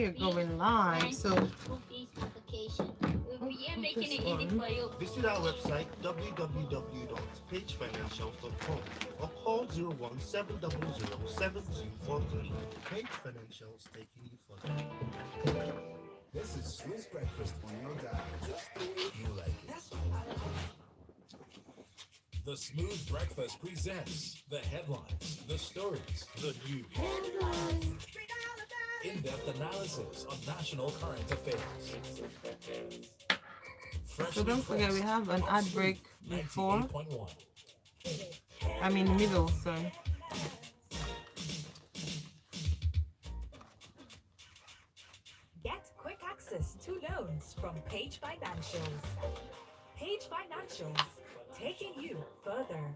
we are going live. So application. We are put making this it easy on. for you. Visit our website www.pagefinancials.com or call 01700 Page Financials, taking you further. This is Smooth Breakfast on your dial, just the way you like it. The Smooth Breakfast presents the headlines, the stories, the news, in-depth analysis of national current affairs. So don't forget we have an ad break before. 98.1. I'm in the middle, so Get quick access to loans from Page Financials. Page Financials, taking you further.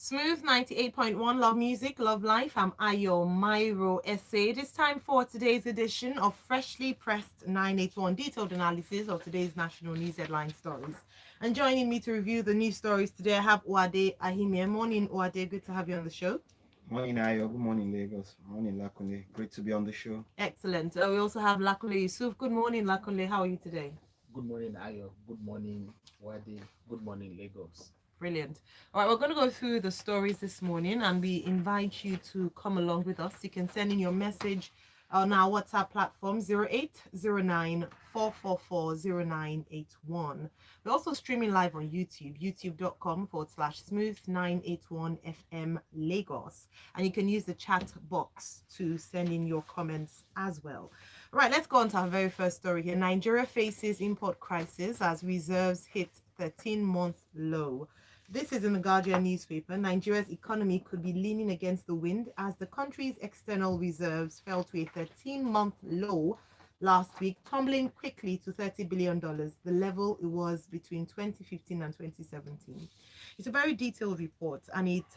Smooth 98.1 Love Music, Love Life. I'm Ayo Myro Essay. It is time for today's edition of Freshly Pressed 981, detailed analysis of today's national news headline stories. And joining me to review the news stories today, I have Uade Ahime. Morning, Uade. Good to have you on the show. Morning, Ayo. Good morning, Lagos. Morning, Lakune. Great to be on the show. Excellent. We also have Lakule Yusuf. Good morning, Lakule. How are you today? Good morning, Ayo. Good morning, Wadi. Good morning, Lagos. Brilliant. All right, we're going to go through the stories this morning and we invite you to come along with us. You can send in your message on our WhatsApp platform 0809 444 We're also streaming live on YouTube, youtube.com/smooth981FM Lagos. And you can use the chat box to send in your comments as well. All right, let's go on to our very first story here. Nigeria faces import crisis as reserves hit 13-month low. This is in the Guardian newspaper. Nigeria's economy could be leaning against the wind as the country's external reserves fell to a 13-month low last week, tumbling quickly to $30 billion, the level it was between 2015 and 2017. It's a very detailed report and it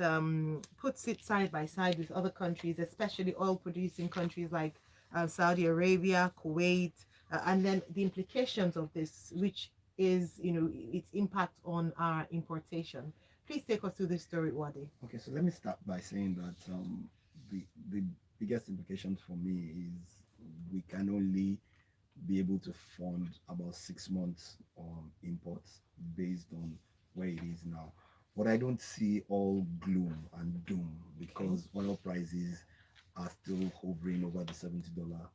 puts it side by side with other countries, especially oil-producing countries like Saudi Arabia, Kuwait, and then the implications of this, which is, its impact on our importation. Please take us through this story, Wade. Okay, so let me start by saying that the biggest implication for me is we can only be able to fund about 6 months imports based on where it is now. But I don't see all gloom and doom because oil prices are still hovering over the $70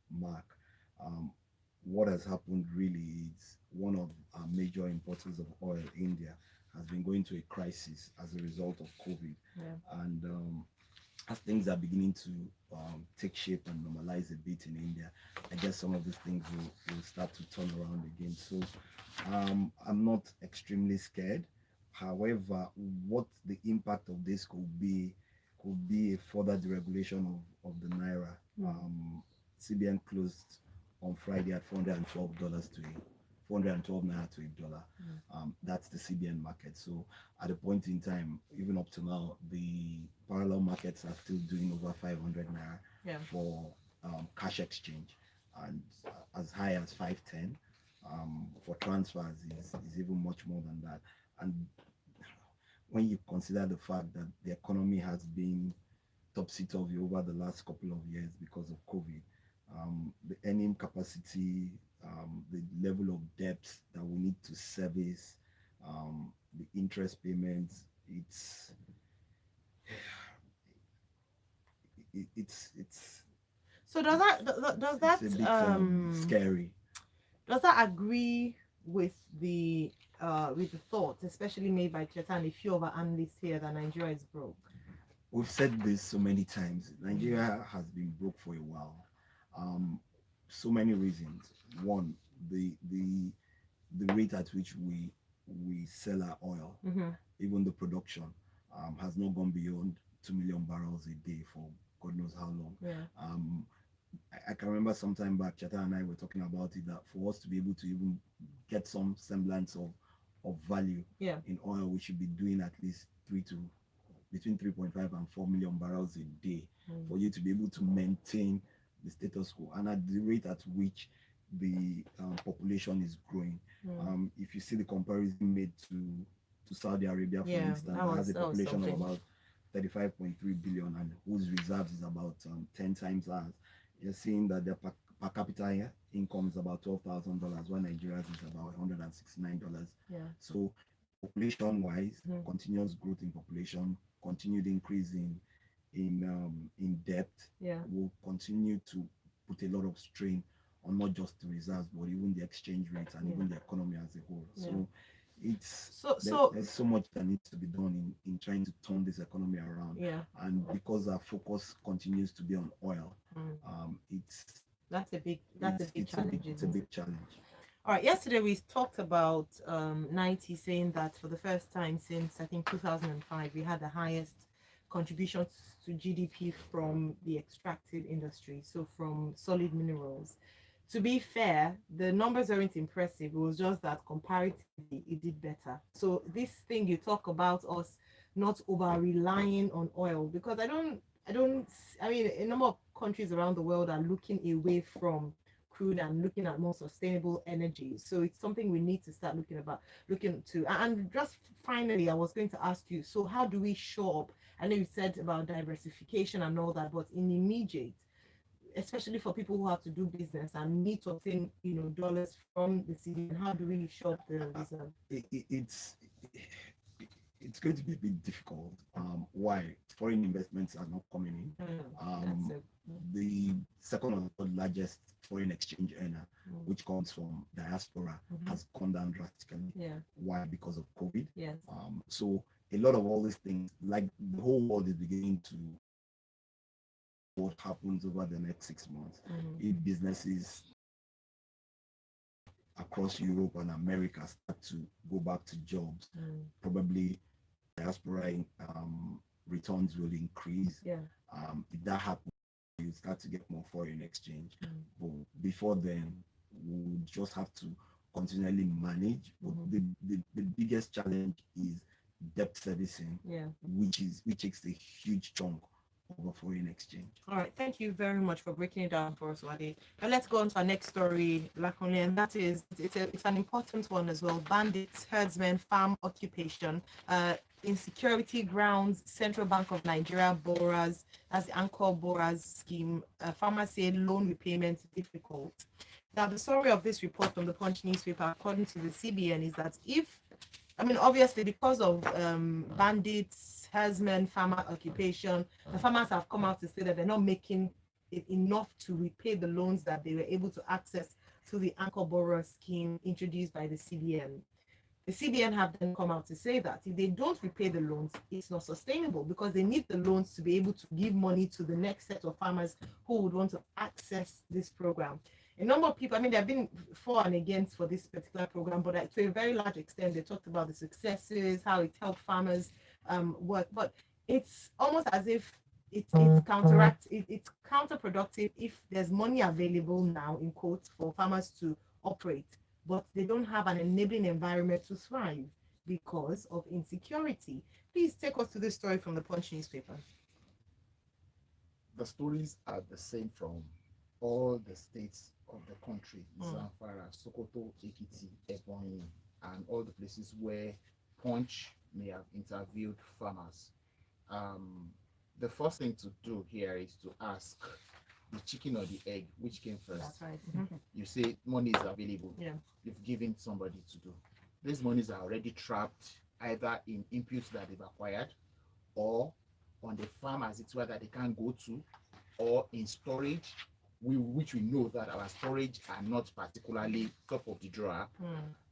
mark. What has happened really is one of our major importers of oil, India, has been going to a crisis as a result of COVID. And as things are beginning to take shape and normalize a bit in India, I guess some of these things will start to turn around again. So I'm not extremely scared. However, what the impact of this could be a further deregulation of the naira. CBN closed on Friday at $412 to $412 naira to $1. That's the CBN market. So at a point in time, even up to now, the parallel markets are still doing over 500 naira for cash exchange, and as high as 510 for transfers is even much more than that. And when you consider the fact that the economy has been topsy-turvy over the last couple of years because of COVID, the earning capacity, the level of debt that we need to service, the interest payments, it's So does that it's a bit scary. Does that agree with the thoughts, especially made by Cheta and a few of our analysts here, that Nigeria is broke? We've said this so many times. Nigeria has been broke for a while. So many reasons. One, the rate at which we sell our oil, even the production, has not gone beyond 2 million barrels a day for God knows how long. I can remember some time back, Chata and I were talking about it, that for us to be able to even get some semblance of value in oil, we should be doing at least between 3.5 and 4 million barrels a day for you to be able to maintain the status quo. And at the rate at which the population is growing, if you see the comparison made to Saudi Arabia, for instance, that has a population of about 35.3 billion and whose reserves is about 10 times ours, you're seeing that the per capita income is about $12,000, while Nigeria's is about $169. Yeah. So population wise, Mhm. continuous growth in population, continued increase in debt Yeah. will continue to put a lot of strain on not just the reserves but even the exchange rates and Yeah. even the economy as a whole. Yeah. So it's So there's so much that needs to be done in trying to turn this economy around. yeah. And because our focus continues to be on oil, Mm. it's That's a big challenge. it's a big challenge. All right, yesterday we talked about 90 saying that for the first time since I think 2005, we had the highest contributions to GDP from the extractive industry, so from solid minerals. To be fair, the numbers aren't impressive. It was just that comparatively it did better. So this thing you talk about us not over relying on oil, because I mean, a number of countries around the world are looking away from crude and looking at more sustainable energy. So it's something we need to start looking to. And just finally, I was going to ask you, so how do we show up? I know you said about diversification and all that, but in immediate, especially for people who have to do business and need to obtain, dollars from the city, and how do we show up the reserve? It's going to be a bit difficult. Why? Foreign investments are not coming in. The second or third largest foreign exchange earner, which comes from diaspora, has gone down drastically. Yeah. Why? Because of COVID. Yes. So a lot of all these things, like the whole world is beginning to what happens over the next 6 months. If businesses across Europe and America start to go back to jobs, probably diaspora returns will increase. Yeah. If that happens, you start to get more foreign exchange. But before then, we'll just have to continually manage. But the biggest challenge is debt servicing, which takes a huge chunk of a foreign exchange. All right, thank you very much for breaking it down for us, Wade. Now let's go on to our next story, Lakone, and that is it's an important one as well. Bandits, herdsmen, farm occupation, insecurity grounds, Central Bank of Nigeria borrowers, as the Anchor borrowers scheme. Farmers say loan repayment difficult. Now the story of this report from the Punch newspaper, according to the CBN, is that obviously, because of bandits, herdsmen, farmer occupation, the farmers have come out to say that they're not making it enough to repay the loans that they were able to access through the Anchor Borrower Scheme introduced by the CBN. The CBN have then come out to say that if they don't repay the loans, it's not sustainable because they need the loans to be able to give money to the next set of farmers who would want to access this program. A number of people, there have been for and against for this particular program, but to a very large extent, they talked about the successes, how it helped farmers work. But it's almost as if it's counterproductive if there's money available now, in quotes, for farmers to operate, but they don't have an enabling environment to thrive because of insecurity. Please take us to this story from the Punch newspaper. The stories are the same from all the states of the country, Zamfara, Sokoto, Ekiti, Ebonyi, and all the places where Punch may have interviewed farmers. The first thing to do here is to ask the chicken or the egg, which came first. That's right. You say money is available. Yeah. You've given somebody to do. These monies are already trapped either in inputs that they've acquired or on the farm, as it were, that they can't go to, or in storage, which we know that our storage are not particularly top of the drawer,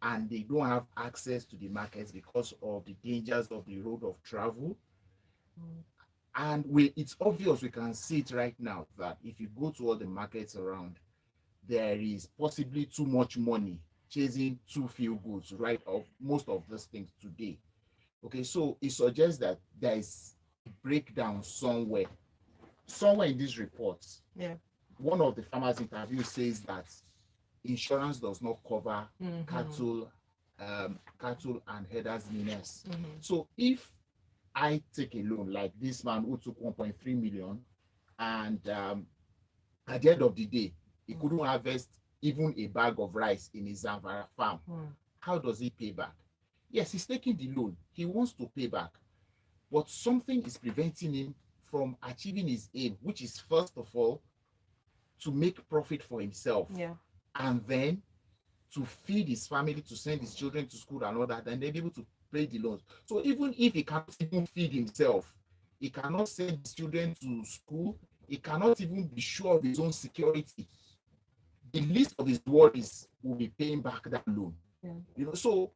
and they don't have access to the markets because of the dangers of the road of travel. And it's obvious, we can see it right now, that if you go to all the markets around, there is possibly too much money chasing too few goods, right, of most of these things today. Okay, so it suggests that there is a breakdown somewhere in these reports. Yeah. One of the farmers interviewed says that insurance does not cover cattle and headers menace. So if I take a loan like this man who took 1.3 million, and at the end of the day, he couldn't harvest even a bag of rice in his Zamfara farm, how does he pay back? Yes, he's taking the loan. He wants to pay back. but something is preventing him from achieving his aim, which is first of all to make profit for himself, Yeah. and then to feed his family, to send his children to school and all that, and then be able to pay the loans. So even if he can't even feed himself, he cannot send his children to school, he cannot even be sure of his own security, the least of his worries will be paying back that loan. Yeah. You know, so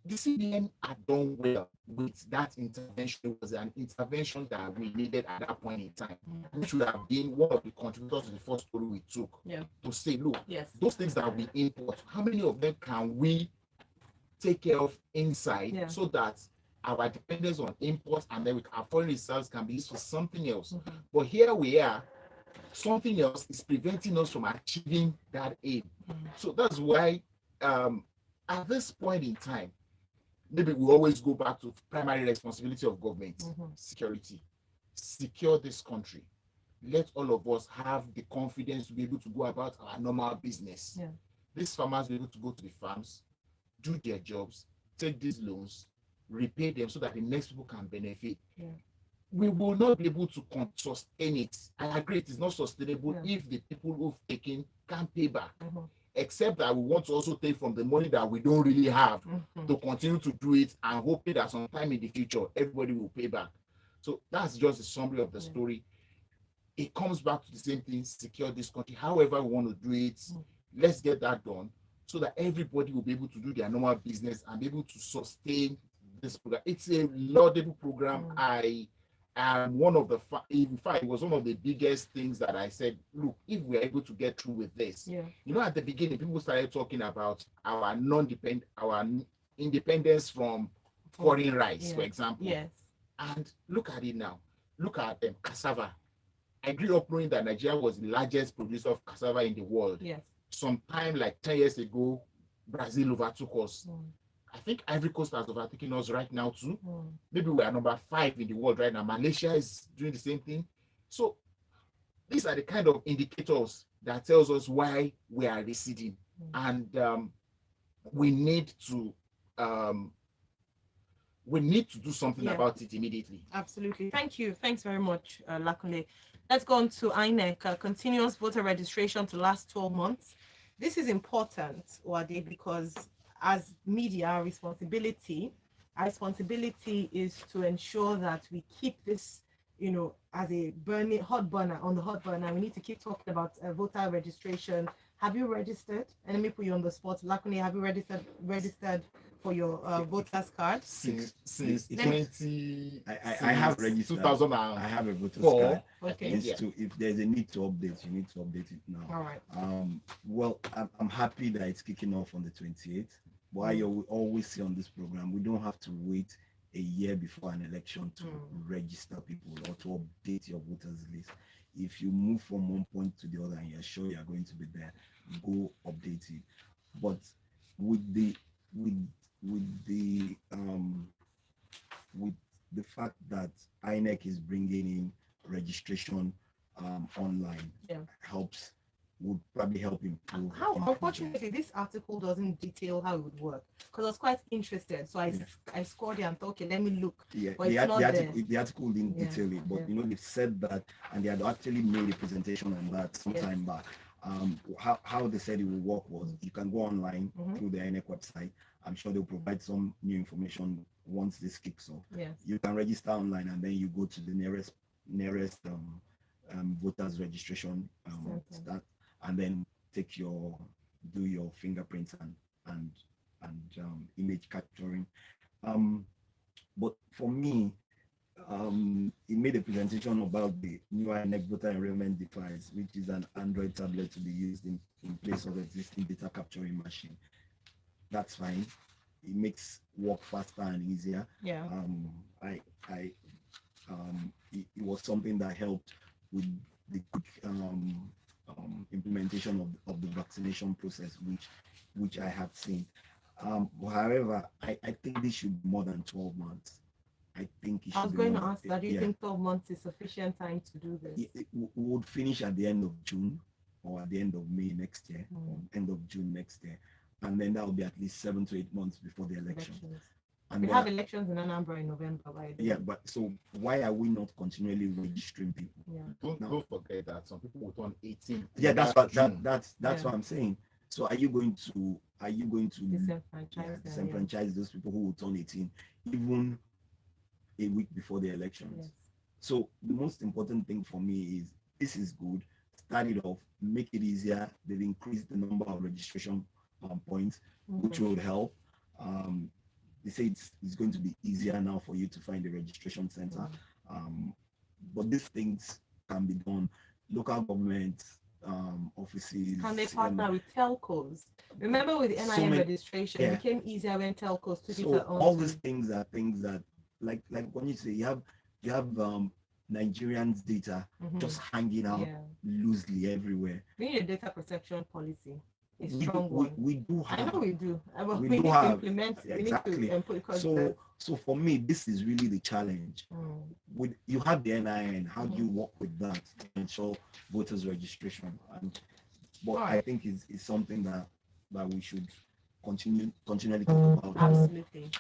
the CBN had done well with that intervention. It was an intervention that we needed at that point in time. We should have been one of the contributors to the first story we took, Yeah. to say, look, Yes. those things that we import, how many of them can we take care of inside, Yeah. so that our dependence on imports and then our foreign reserves can be used for something else? Mhm. But here we are, something else is preventing us from achieving that aim. So that's why at this point in time, maybe we always go back to primary responsibility of government, security. Secure this country. Let all of us have the confidence to be able to go about our normal business. Yeah. These farmers be able to go to the farms, do their jobs, take these loans, repay them so that the next people can benefit. Yeah. We will not be able to sustain it. I agree, it is not sustainable Yeah. if the people who've taken can't pay back. Mhm. Except that we want to also take from the money that we don't really have Mhm. to continue to do it and hoping that sometime in the future everybody will pay back. So that's just a summary of the Yeah. story. It comes back to the same thing: secure this country. However we want to do it, Mm. let's get that done so that everybody will be able to do their normal business and be able to sustain this program. It's a laudable program. Mm. I am one of the, in fact, it was one of the biggest things that I said, look, if we're able to get through with this, Yeah. you know, at the beginning, people started talking about our independence from foreign rice, Yeah. for example. Yes. And look at it now. Look at cassava. I grew up knowing that Nigeria was the largest producer of cassava in the world. Yes. Sometime like 10 years ago, Brazil overtook us. Mm. I think Ivory Coast has overtaken us right now too. Mm. Maybe we are number 5 in the world right now. Malaysia is doing the same thing. So these are the kind of indicators that tells us why we are receding. And we need to do something Yeah. about it immediately. Absolutely. Thank you. Thanks very much, Lakunle. Let's go on to INEC, continuous voter registration to last 12 months. This is important, Wade, because as media, our responsibility is to ensure that we keep this, you know, as a burning hot burner. We need to keep talking about voter registration. Have you registered? And let me put you on the spot. Lakunle, have you registered for your voters card? Since It's- 20, I have registered. 2004. I have a voter's card. Okay. It's Yeah. if there's a need to update, you need to update it now. All right. Well, I'm happy that it's kicking off on the 28th. But I always say on this program, we don't have to wait a year before an election to register people or to update your voters list. If you move from one point to the other and you're sure you're going to be there, go update it. But with the fact that INEC is bringing in registration online, Yeah. would probably help improve. How improve unfortunately this article doesn't detail how it would work, because I was quite interested, so I scored it and thought, okay, let me look. Yeah, But it's not the article didn't Yeah, detail it, but yeah. you know, they said that, and they had actually made a presentation on that some Yes. time back. How they said it will work was you can go online Mhm. through the INEC website. I'm sure they'll provide some new information once this kicks off. Yes. You can register online and then you go to the nearest voters registration Center. start, and then do your fingerprints and image capturing. But for me, he made a presentation about the new INEC voter enrollment device, which is an Android tablet to be used in place of existing data capturing machine. That's fine. It makes work faster and easier. Yeah. It was something that helped with the quick implementation of the vaccination process, which I have seen. However, I think this should be more than 12 months. I think it should I was be going to more- ask that. Do you yeah. think 12 months is sufficient time to do this? it would finish at the end of June or at the end of May next year, or end of June next year. And then that will be at least 7 to 8 months before the election. Elections. And We there have are- elections in Anambra in November, by the yeah, way. but so why are we not continually registering people? Yeah. Don't forget that some people will turn 18. Yeah, in that's that what June. that's Yeah. what I'm saying. So are you going to Disenfranchised. disenfranchise those people who will turn 18 even a week before the elections? Yes. So the most important thing for me is this is good. Start it off, make it easier. They've increased the number of registration points, which Mhm. will help. They say it's going to be easier now for you to find a registration center. But these things can be done. Local government offices. Can they partner with telcos? Remember with the So NIN many- registration, yeah. it became easier when telcos took it So all onto- these things are things that like when you say you have Nigerians data Mhm. just hanging out Yeah. loosely everywhere. We need a data protection policy, a We do- strong one. we do I have. know we do. But We we do need to have. implement it. We Exactly. need to put it So for me, this is really the challenge. With you have the NIN, how do you work with that to ensure voters registration? But I Alright. think it's something that we should continually talk about. Absolutely.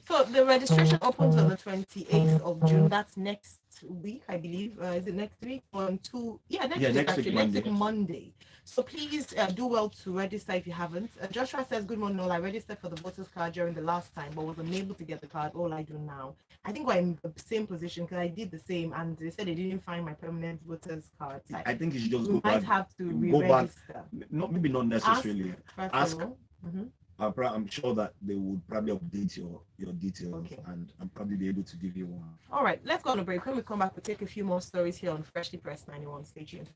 So the registration opens on the 28th of June. That's next week, I believe. Is it next week? Next week, next actually. week, Next week, Monday. Monday. So please do well to register if you haven't. Joshua says, good morning, all. I registered for the voters card during the last time, but was unable to get the card. All I do now. I think we're in the same position because I did the same and they said they didn't find my permanent voters card. I think you should just We go might back. have to go back. re-register. Maybe not necessarily. First Ask. of all. Mhm. I'm sure that they would probably update your details Okay. and probably be able to give you one. All right, let's go on a break. When we come back, we'll take a few more stories here on Freshly Pressed 91. Stay tuned.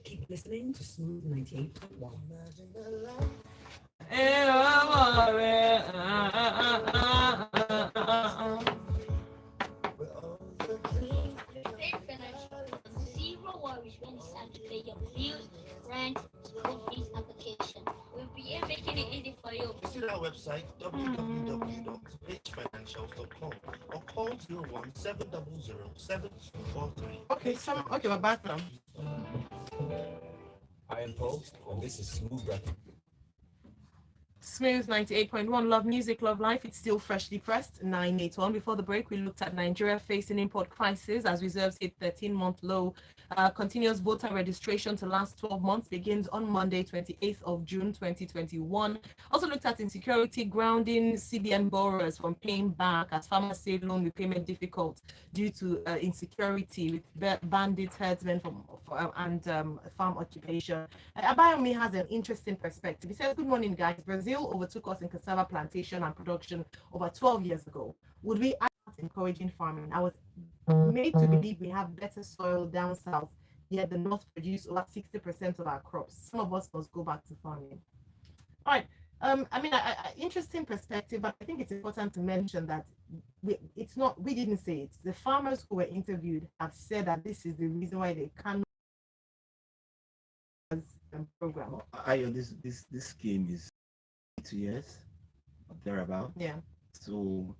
Keep listening to Smooth 98.1. Pay financial. Zero worries when it's time to pay your bills, rent, school fees, application. We'll be here making it easy for you. Visit our website www.pagefinancials.com or call 01 700 7243. Okay, we're back now. I am Paul, and this is Smooth Breakfast. Smooth 98.1, love music, love life. It's still freshly pressed 981. Before the break, we looked at Nigeria facing import crisis as reserves hit 13-month low. Continuous voter registration to last 12 months begins on Monday, 28th of June, 2021. Also looked at insecurity grounding CBN borrowers from paying back as farmers say loan repayment difficult due to insecurity with bandit herdsmen and farm occupation. Abayomi has an interesting perspective. He says, good morning, guys. Brazil overtook us in cassava plantation and production over 12 years ago. Would we act encouraging farming? I was made to believe we have better soil down south, yet the north produce over 60% of our crops. Some of us must go back to farming. All right. Interesting perspective, but I think it's important to mention that we didn't say it. The farmers who were interviewed have said that this is the reason why they cannot program. This scheme is 2 years or thereabout. Yeah. So,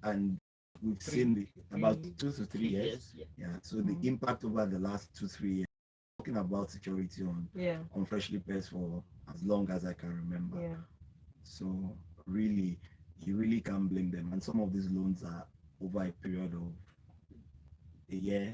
and we've seen about 2 to 3 years. Yeah. So the impact over the last 2-3 years. Talking about security on Freshly Pressed for as long as I can remember. Yeah. So really, you really can't blame them. And some of these loans are over a period of a year,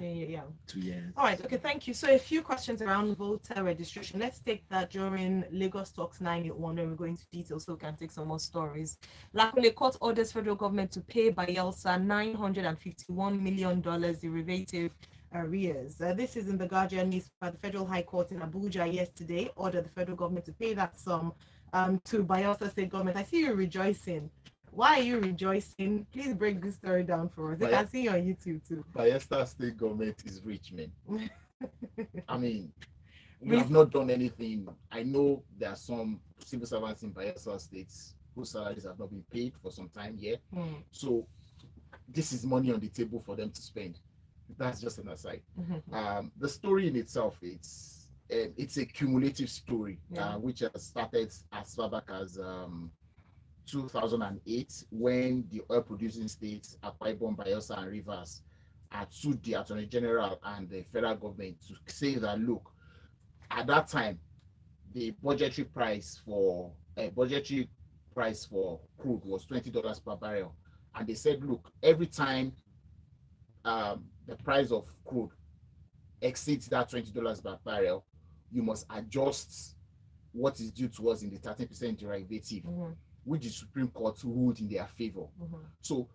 2 years. All right. Okay. Thank you. So a few questions around voter registration. Let's take that during Lagos Talks 981 when we go into detail so we can take some more stories. Lakune Court orders federal government to pay Bayelsa $951 million derivative arrears. This is in the Guardian newspaper. The Federal High Court in Abuja yesterday ordered the federal government to pay that sum to Bayelsa State government. I see you rejoicing. Why are you rejoicing? Please break this story down for us. I can see you on YouTube too. Bayelsa State government is rich, man. I mean, we have not done anything. I know there are some civil servants in Bayelsa states whose salaries have not been paid for some time yet. So this is money on the table for them to spend. That's just an aside. The story in itself, it's a cumulative story, which has started as far back as 2008, when the oil producing states, Akwa Ibom, Bayelsa, and Rivers, had sued the Attorney General and the federal government to say that, look, at that time, the budgetary price for crude was $20 per barrel, and they said, look, every time the price of crude exceeds that $20 per barrel, you must adjust what is due to us in the 13% derivative, which the Supreme Court ruled in their favor. So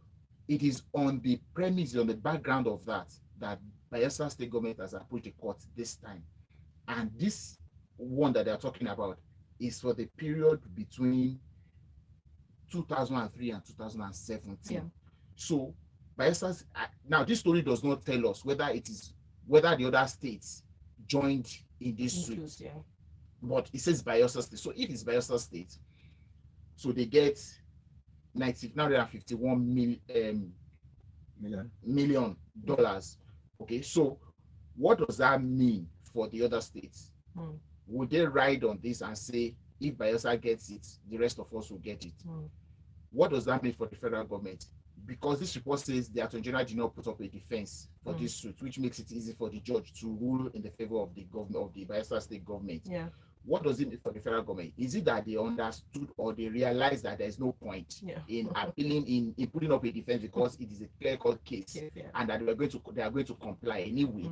it is on the premise, on the background of that, that Bayelsa State government has approached the court this time. And this one that they're talking about is for the period between 2003 and 2017. Yeah. So Bayelsa's, now this story does not tell us whether the other states joined in this suit. Yeah. But it says Bayelsa State. So if it's Bayelsa State, so they get $951 million. Okay, so what does that mean for the other states? Would they ride on this and say, if Bayelsa gets it, the rest of us will get it? What does that mean for the federal government? Because this report says the Attorney General did not put up a defense for this suit, which makes it easy for the judge to rule in the favor of the government, of the Bayelsa State government. Yeah. What does it mean for the federal government? Is it that they understood or they realized that there's no point in appealing, in putting up a defense because it is a clear-cut case, and that they are going to comply anyway?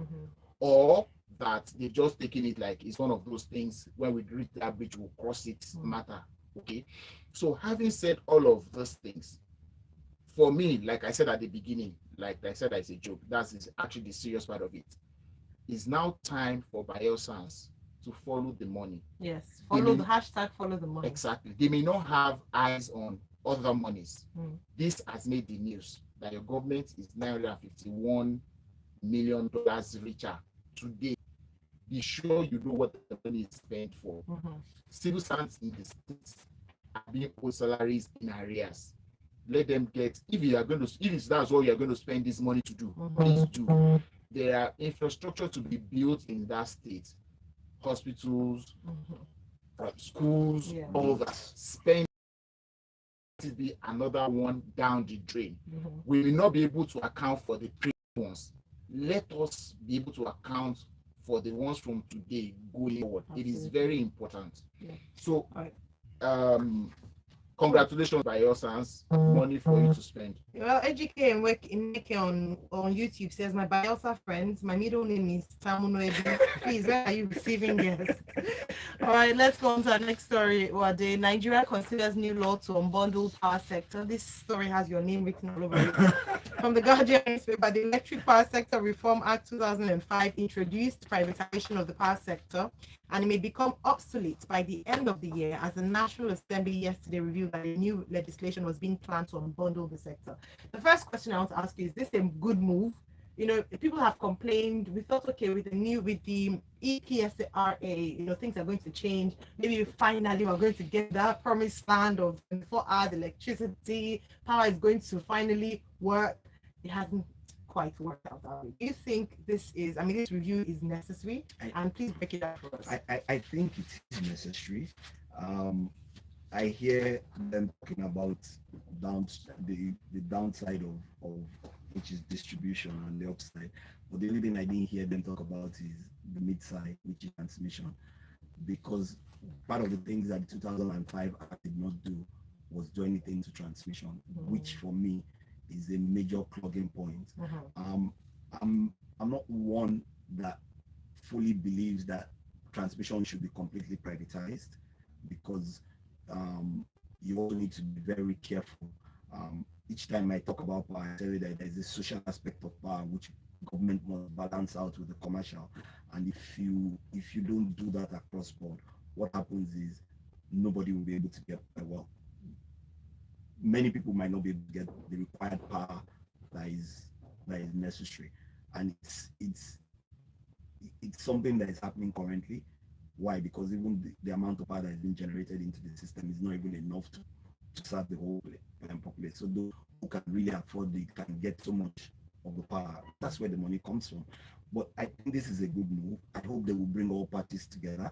Or that they're just taking it like it's one of those things, when we reach that bridge, we'll cross it matter? Okay. So having said all of those things, for me, like I said at the beginning, like I said as a joke, that's actually the serious part of it. It's now time for Bayelsans to follow the money. Yes, follow the hashtag, follow the money. Exactly. They may not have eyes on other monies. This has made the news that your government is $951 million richer today. Be sure you know what the money is spent for. Civil servants in the states are being owed salaries in arrears. Let them get, if that's what you're going to spend this money to do, please do. There are infrastructure to be built in that state. Hospitals, schools, all that. Spend to be another one down the drain. We will not be able to account for the previous ones. Let us be able to account for the ones from today going forward. It is very important. So, congratulations, Bayelsans. Money for you to spend. Well, EJK on YouTube says, my Bayelsa friends, my middle name is Tamunoebi. Please, where are you receiving this? All right, let's go on to our next story. Wade, Nigeria considers new law to unbundle power sector. This story has your name written all over it. From the Guardian newspaper, the Electric Power Sector Reform Act 2005 introduced privatization of the power sector, and it may become obsolete by the end of the year, as the National Assembly yesterday revealed that a new legislation was being planned to unbundle the sector. The first question I want to ask you, is this a good move? You know, people have complained. We thought, okay, with the EPSRA, you know, things are going to change. Maybe finally we're going to get that promised land of 24 hours electricity. Power is going to finally work. It hasn't quite worked out that way. Do you think this review is necessary? And please break it down for us. I think it is necessary. I hear them talking about the downside of which is distribution, and the upside. But the only thing I didn't hear them talk about is the mid-side, which is transmission. Because part of the things that 2005 Act did not do was join it into transmission, which for me is a major plugging point. I'm not one that fully believes that transmission should be completely privatized, because you also need to be very careful. Each time I talk about power, I tell you that there's a social aspect of power which government must balance out with the commercial. And if you don't do that across board, what happens is nobody will be able to get many people might not be able to get the required power that is necessary. And it's something that is happening currently. Why? Because even the amount of power that is being generated into the system is not even enough to serve the whole population. So those who can really afford it can get so much of the power. That's where the money comes from. But I think this is a good move. I hope they will bring all parties together.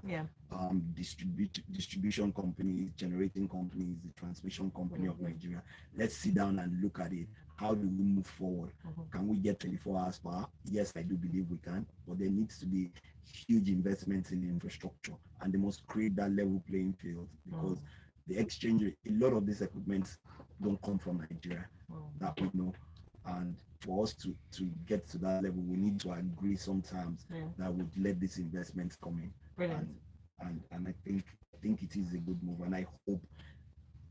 Distribution companies, generating companies, the transmission company of Nigeria. Let's sit down and look at it. How do we move forward? Can we get 24 hours power? Yes, I do believe we can, but there needs to be huge investments in infrastructure, and they must create that level playing field, because the exchange rate, a lot of these equipments don't come from Nigeria that we know. And for us to get to that level, we need to agree sometimes that would let these investments come in. Brilliant. And I think it is a good move, and I hope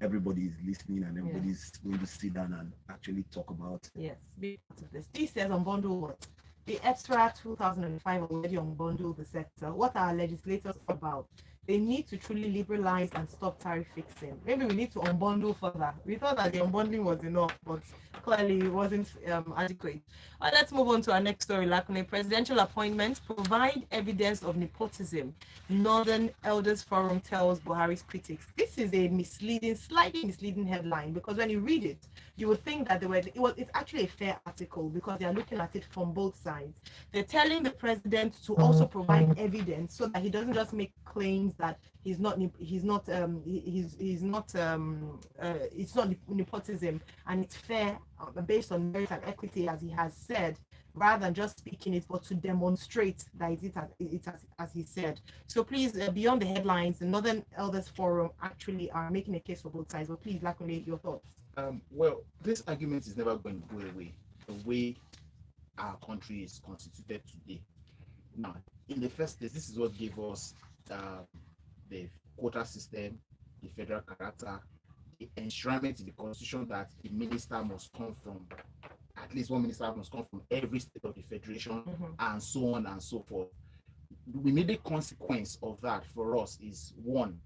everybody is listening and everybody is going to sit down and actually talk about it. Yes, be part of this. This says unbundle what? The EPSRA 2005 already unbundled the sector. What are legislators about? They need to truly liberalize and stop tariff fixing. Maybe we need to unbundle further. We thought that the unbundling was enough, but clearly it wasn't adequate. Let's move on to our next story. Lakune, presidential appointments provide evidence of nepotism. Northern Elders Forum tells Buhari's critics. This is a misleading, slightly misleading headline, because when you read it, you would think that it's actually a fair article because they are looking at it from both sides. They're telling the president to also provide evidence so that he doesn't just make claims that it's not nepotism and it's fair based on merit and equity, as he has said, rather than just speaking it, but to demonstrate that it as he said. So please, beyond the headlines, the Northern Elders Forum actually are making a case for both sides. But please, Lakune, your thoughts. Well, this argument is never going to go away the way our country is constituted today. Now, in the first place, this is what gave us the quota system, the federal character, the enshrinement in the constitution that the minister must come from, at least one minister must come from every state of the federation, and so on and so forth. The immediate consequence of that for us is, one,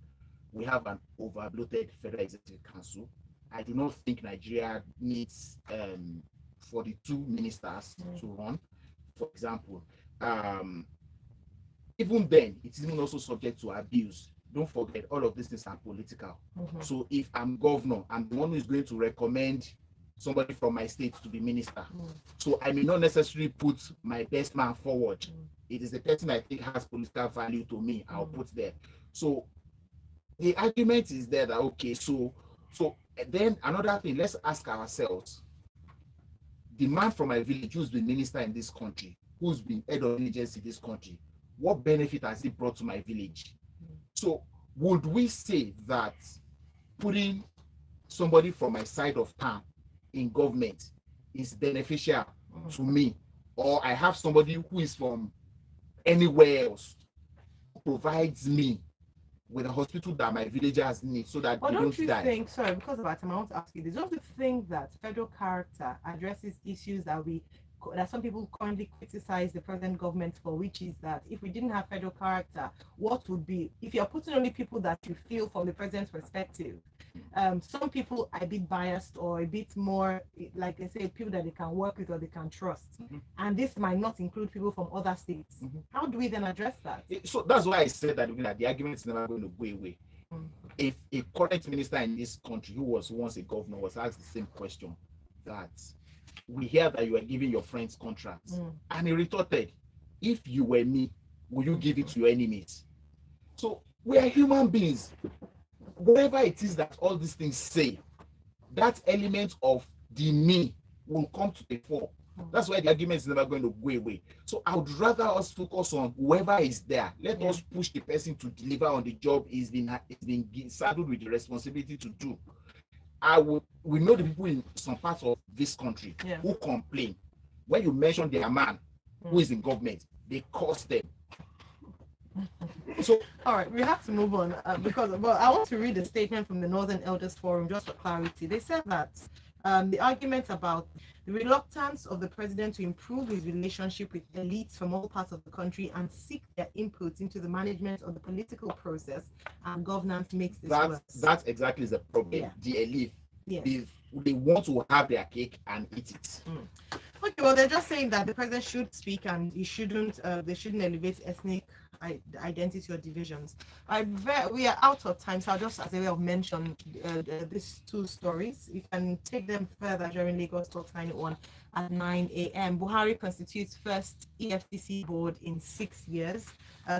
we have an overbloated Federal Executive Council. I do not think Nigeria needs 42 ministers to run, for example. Even then, it's even also subject to abuse. Don't forget, all of these things are political. So if I'm governor, I'm the one who is going to recommend somebody from my state to be minister. So I may not necessarily put my best man forward. It is the person I think has political value to me, I'll put there. So the argument is there that, okay, so then another thing, let's ask ourselves, the man from my village who's been minister in this country, who's been head of diligence in this country, what benefit has he brought to my village? So would we say that putting somebody from my side of town in government is beneficial to me, or I have somebody who is from anywhere else who provides me with a hospital that my villagers need so that they don't die? Think, sorry, because of our time, I want to ask you this. Don't you think that federal character addresses issues that some people currently criticize the present government for, which is that if we didn't have federal character, what would be, if you're putting only people that you feel from the president's perspective, some people are a bit biased or a bit more, like they say, people that they can work with or they can trust. And this might not include people from other states. How do we then address that? So that's why I said that the argument is never going to go away. If a current minister in this country who was once a governor was asked the same question, that we hear that you are giving your friends contracts, and he retorted, if you were me, would you give it to your enemies? So we are human beings. Whatever it is that all these things say, that element of the me will come to the fore. That's why the argument is never going to go away. So I would rather us focus on whoever is there. Let us push the person to deliver on the job he's been saddled with the responsibility to do. We know the people in some parts of this country who complain. When you mention their man who is in government, they curse them. So, all right, we have to move on because I want to read a statement from the Northern Elders Forum just for clarity. They said that the argument about the reluctance of the president to improve his relationship with elites from all parts of the country and seek their inputs into the management of the political process and governance makes this worse. That exactly is the problem. The elite, they want to have their cake and eat it. Okay, well, they're just saying that the president should speak and he shouldn't. They shouldn't elevate ethnic identity or divisions. We are out of time, so I'll just, as a way of mention, these two stories. You can take them further during Lagos Talk 91 at 9 a.m. Buhari constitutes first EFCC board in 6 years,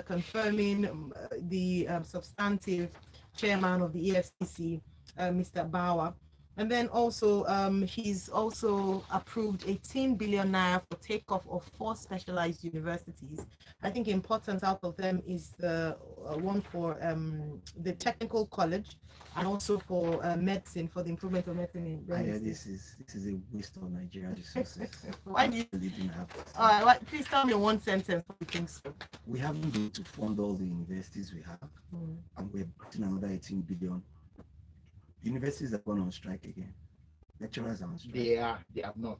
confirming the substantive chairman of the EFCC, Mr. Bawa. And then also, he's also approved 18 billion naira for takeoff of 4 specialized universities. I think important out of them is the one for the technical college, and also for medicine, for the improvement of medicine in Benue State. This is a waste of Nigerian resources. Why do you? We didn't have this. Please tell me in one sentence what you think so. We haven't been able to fund all the universities we have, and we're getting another 18 billion. Universities have gone on strike again. Lecturers are on strike. They have not.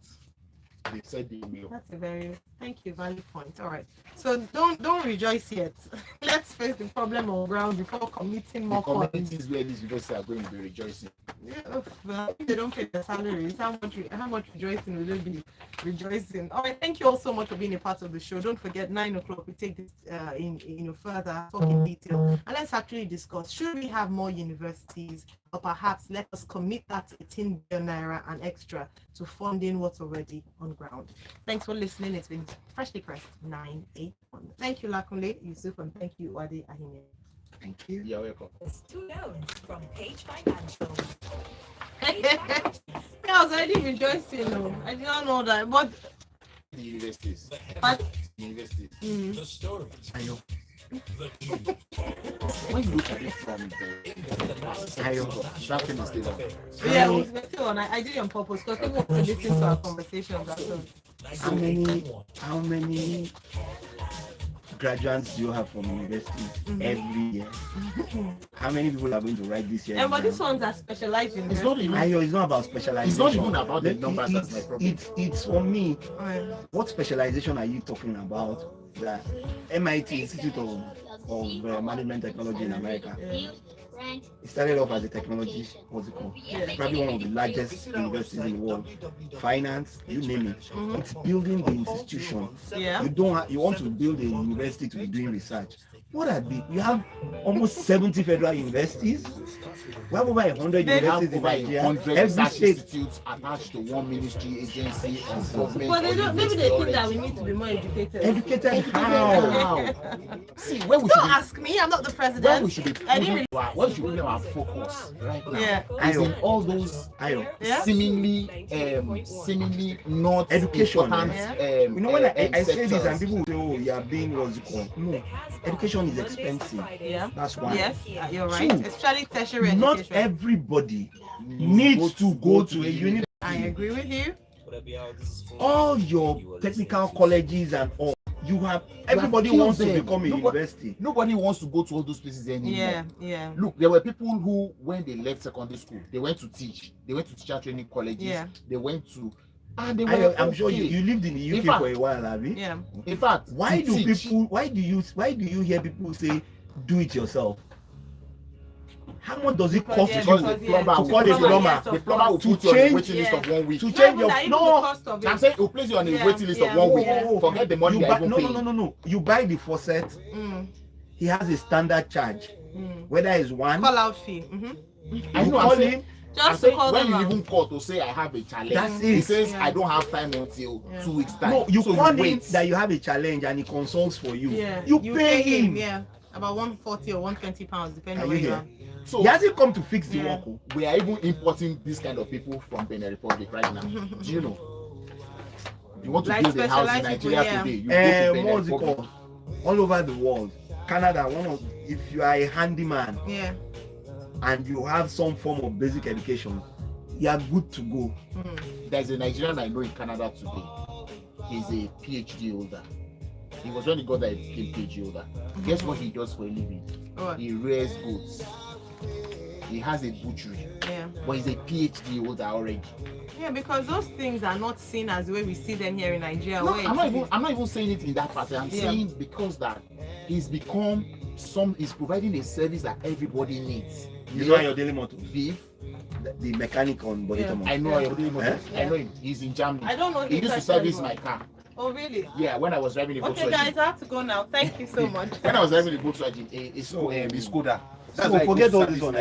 They said they will. That's a very valid point. All right. So don't rejoice yet. Let's face the problem on ground before committing more The funds. communities where these universities are going to be rejoicing. Yeah, well, if they don't pay their salaries, how much rejoicing will they be rejoicing? All right, thank you all so much for being a part of the show. Don't forget, 9 o'clock, we take this in further, talk in detail, and let's actually discuss, should we have more universities, or perhaps let us commit that 18 billion naira and extra to funding what's already on ground. Thanks for listening. It's been Freshly Pressed 981. Thank you, Lakunle, Yusuf, and thank you, Wade Ahime. Thank you. You're welcome. There's 2 loans from Page Financial. I was already rejoicing, though. I did not know that, but The universities. But- Universities. The stories. Ayo. The news. When you look at it from the drafting the state of yeah, we're still on. I did it on purpose because people want to listen to our conversations. That's all. How many graduates do you have from universities every year? How many people are going to write this year? And but these ones are specialized in. It's not even. Ayo, it's not about specialization. It's not even about the numbers. That's my problem. It's for me. Right. What specialization are you talking about? The MIT Institute of Management Technology in America. It started off as a technology, what's it called? It's probably one of the largest universities in the world. Finance, you name it. It's building the institution. Yeah. You want to build a university to be doing research. What are they? We have almost 70 federal universities. We have over 100 They have universities in over Nigeria. 100 Every research state. institutes attached to one ministry, agency, or government. But they or don't. Maybe university they think already. that we need to be more educated. Educated how? See, where we Don't should be, ask me. I'm not the where we president. should be I didn't putting where we should be our focus right now Yeah. is in all those Ayo. Yeah. seemingly not Education, important. yeah. You know, when I say this and sectors. people will say, oh, you are being what's it called? No, education is expensive. Yeah. That's why. Yes, you're right. Two, Especially tertiary Not education. everybody needs to go to a university. I agree with you. All your technical colleges and all, you have everybody killed wants to them. become a university. Nobody wants to go to all those places anymore. Yeah, yeah. Look, there were people who, when they left secondary school, they went to teach. They went to teacher training colleges. Yeah. They went to, and they were. I'm sure okay. you lived in the In UK fact- for a while, have you? Yeah. In fact, Why to do teach, people? Why do you hear people say, do it yourself? How much does it cost because you the plumber to will call a put you on- plumber yes, the of plumber will course. put you on a change- waiting list of 1 week. to Not change even your that, even no? the cost of I'm it. saying he'll place you on a Yeah, waiting list yeah. of 1 week. Oh, Forget the money You you're buy, even no, paying. no. You buy the faucet. Mm, He has a standard charge, whether it's one. call out fee. I You know, call I'm saying, him. I'm Just to saying call when them you out. even call to say I have a challenge, That's he it. says Yeah. I don't have time until Yeah. 2 weeks time. No, you So call him wait. that you have a challenge and he consults for you. Yeah. You pay him. Yeah. About 140 or 120 pounds, depending Are on you where you here? are. So He hasn't come to fix the Yeah. work. Oh. we are even importing this kind of people from Benin Republic right now. Do you know? You want to Like build a house in specialized Nigeria people, yeah. today, you go to Benin What's it Republic. called? All over the world. Canada, if you are a handyman Yeah. and you have some form of basic education, you are good to go. There's a Nigerian I know in Canada today. He's a PhD holder. He was when he got that he became PhD holder. Guess what he does for a living? What? He rears goats. He has a butchery, Yeah. but he's a PhD holder already. Yeah, because those things are not seen as the way we see them here in Nigeria. No, where I'm not even saying it in that pattern. I'm Yeah. saying because that he's providing a service that everybody needs. You know your daily motto. Beef. The mechanic on Body Yeah. Tomo. I know him. Eh? I know him. He's in Germany. I don't know He him used to service personally. my car. Oh, really? Yeah, when I was driving a Okay, Volkswagen. guys, I have to go now. Thank you so much. When I was driving a Volkswagen, a Skoda. So forget all this one.